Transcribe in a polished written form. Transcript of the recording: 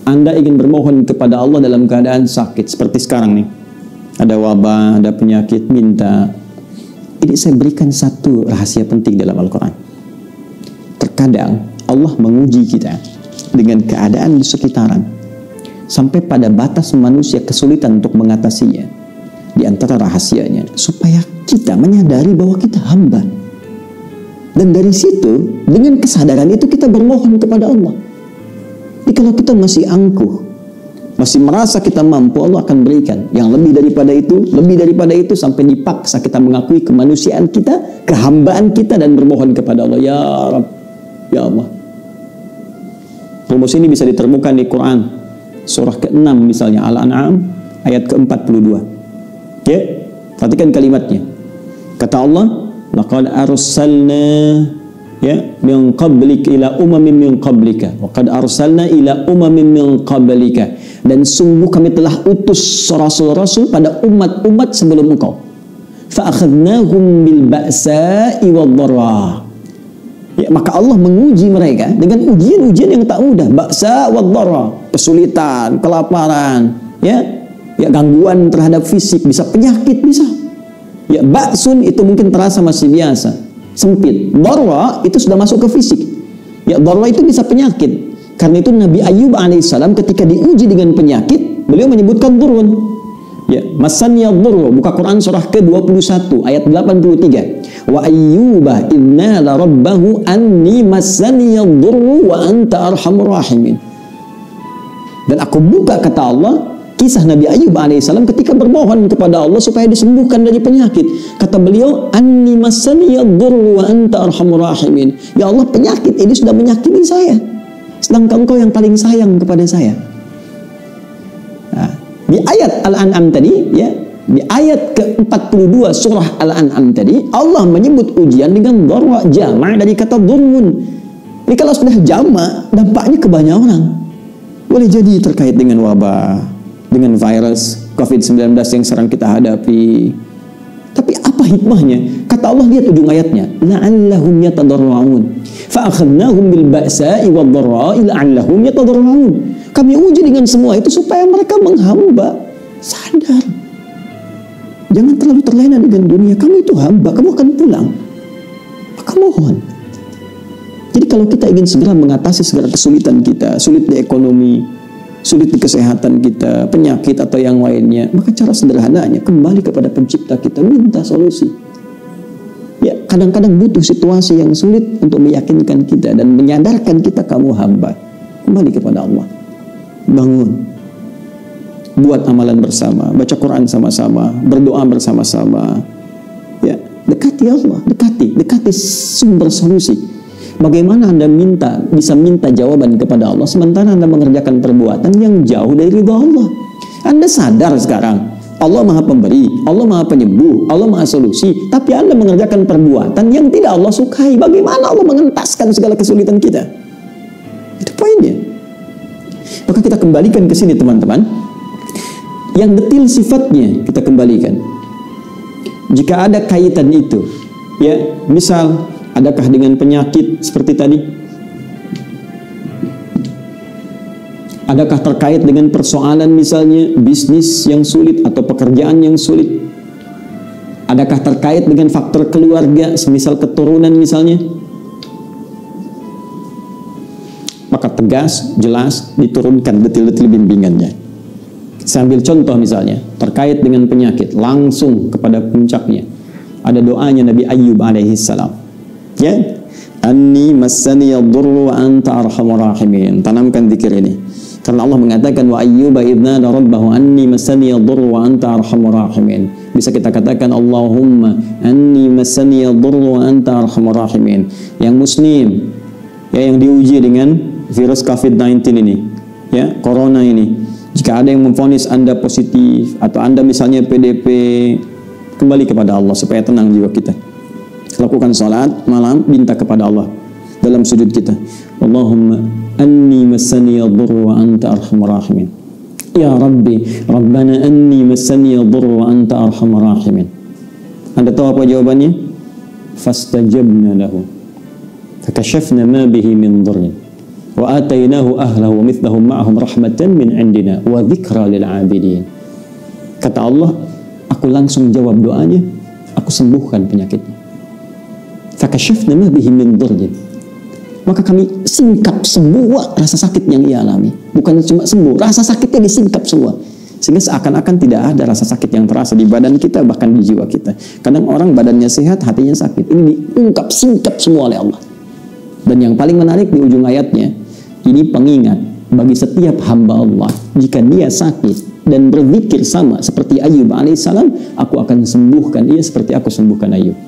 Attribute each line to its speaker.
Speaker 1: Anda ingin bermohon kepada Allah dalam keadaan sakit seperti sekarang nih, ada wabah, ada penyakit, minta. Ini saya berikan satu rahasia penting dalam Al-Quran. Terkadang Allah menguji kita dengan keadaan di sekitaran sampai pada batas manusia kesulitan untuk mengatasinya. Di antara rahasianya supaya kita menyadari bahwa kita hamba, dan dari situ dengan kesadaran itu kita bermohon kepada Allah. Jadi kalau kita masih angkuh, masih merasa kita mampu, Allah akan berikan yang lebih daripada itu sampai dipaksa kita mengakui kemanusiaan kita, kehambaan kita, dan bermohon kepada Allah, ya Rabb, ya Allah. Rumus ini bisa ditemukan di Quran surah ke-6 misalnya, Al-An'am ayat ke-42. Ya, perhatikan kalimatnya. Kata Allah, laqad arsalna min qablik ila umamin min qablika wa qad arsalna ila umamin min qablika, dan sungguh kami telah utus rasul-rasul pada umat-umat sebelum engkau. Fa akhadnahum bil ba'sa'i wad dharra. Ya, maka Allah menguji mereka dengan ujian-ujian yang tak mudah, ba'sa wad dharra, kesulitan, kelaparan, ya gangguan terhadap fisik, bisa penyakit, bisa. Ya, ba'sun itu mungkin terasa masih biasa, sempit. Dharra itu sudah masuk ke fisik. Ya, dharra itu bisa penyakit. Karena itu Nabi Ayyub alaihissalam ketika diuji dengan penyakit, beliau menyebutkan durun. Ya, masaniya dhurru, buka Quran surah ke-21 ayat 83. Wa ayyuba idnala rabbahu anni masaniya dhurru wa anta arhamur rahimin. Dan aku buka, kata Allah, kisah Nabi Ayyub alaihissalam ketika bermohon kepada Allah supaya disembuhkan dari penyakit. Kata beliau, anni masaniya dhurru wa anta arhamur rahimin. Ya Allah, penyakit ini sudah menyakiti saya, sedangkan Engkau yang paling sayang kepada saya. Nah, di ayat Al-An'am tadi, ya, di ayat ke-42 surah Al-An'am tadi, Allah menyebut ujian dengan dharra, jama' dari kata dhurrun. Ini kalau sudah jama', dampaknya ke banyak orang. Boleh jadi terkait dengan wabah, dengan virus COVID-19 yang sekarang kita hadapi. Tapi apa hikmahnya? Kata Allah, lihat ujung ayatnya, la'allahum yatadarra'un fa akhadnahum bil ba'sa'i wad dharra'i la'allahum yatadarra'un. Kami uji dengan semua itu supaya mereka menghamba, sadar. Jangan terlalu terlena dengan dunia. Kamu itu hamba, kamu akan pulang. Maka mohon. Jadi kalau kita ingin segera mengatasi segala kesulitan kita, sulit di ekonomi, sulit di kesehatan kita, penyakit atau yang lainnya, maka cara sederhananya kembali kepada pencipta kita, minta solusi. Ya, kadang-kadang butuh situasi yang sulit untuk meyakinkan kita dan menyadarkan kita kamu hamba. Kembali kepada Allah. Bangun, buat amalan bersama, baca Quran sama-sama, berdoa bersama-sama. Ya, dekati Allah, dekati sumber solusi. Bagaimana Anda bisa minta jawaban kepada Allah sementara Anda mengerjakan perbuatan yang jauh dari ridha Allah? Anda sadar sekarang Allah Maha Pemberi, Allah Maha Penyembuh, Allah Maha Solusi, tapi Anda mengerjakan perbuatan yang tidak Allah sukai. Bagaimana Allah mengentaskan segala kesulitan kita? Itu poinnya. Maka kita kembalikan ke sini, teman-teman. Yang detil sifatnya kita kembalikan. Jika ada kaitan itu, ya, misal adakah dengan penyakit seperti tadi? Adakah terkait dengan persoalan misalnya bisnis yang sulit atau pekerjaan yang sulit? Adakah terkait dengan faktor keluarga, semisal keturunan misalnya? Maka tegas, jelas, diturunkan detil-detil bimbingannya. Saya ambil contoh misalnya, terkait dengan penyakit, langsung kepada puncaknya. Ada doanya Nabi Ayyub alaihissalam. Ya, anni massaniya dhurru wa anta arhamur rahimin. Tanamkan zikir ini. Karena Allah mengatakan wa ayyuba idnada rabbahu anni massaniya dhurru wa anta arhamur rahimin. Bisa kita katakan Allahumma anni massaniya dhurru wa anta arhamur rahimin. Yang muslim, ya, yang diuji dengan virus COVID-19 ini, ya, corona ini. Jika ada yang memvonis Anda positif atau Anda misalnya PDP, kembali kepada Allah supaya tenang jiwa kita. Lakukan salat malam, minta kepada Allah dalam sujud kita. Allahumma anni massaniya dhurru wa anta arhamur rahimin. Ya Rabbi, Rabbana anni massaniya dhurru wa anta arhamur rahimin. Anda tahu apa jawabannya? Fastajabna lahu fakashafna ma bihi min dhurrin Wa atainahu ahlahu wa mithlahum ma'ahum rahmatan min indina wa dzikra lil 'abidin. Kata Allah, aku langsung jawab doanya, aku sembuhkan penyakitnya. Fakashafna ma bihi min dhurrin. Maka kami singkap semua rasa sakit yang ia alami. Bukan cuma sembuh, rasa sakitnya disingkap semua. Sehingga seakan-akan tidak ada rasa sakit yang terasa di badan kita, bahkan di jiwa kita. Kadang orang badannya sehat, hatinya sakit. Ini diungkap, singkap semua oleh Allah. Dan yang paling menarik di ujung ayatnya, ini pengingat bagi setiap hamba Allah. Jika dia sakit dan berzikir sama seperti Ayub alaihissalam, aku akan sembuhkan ia seperti aku sembuhkan Ayub.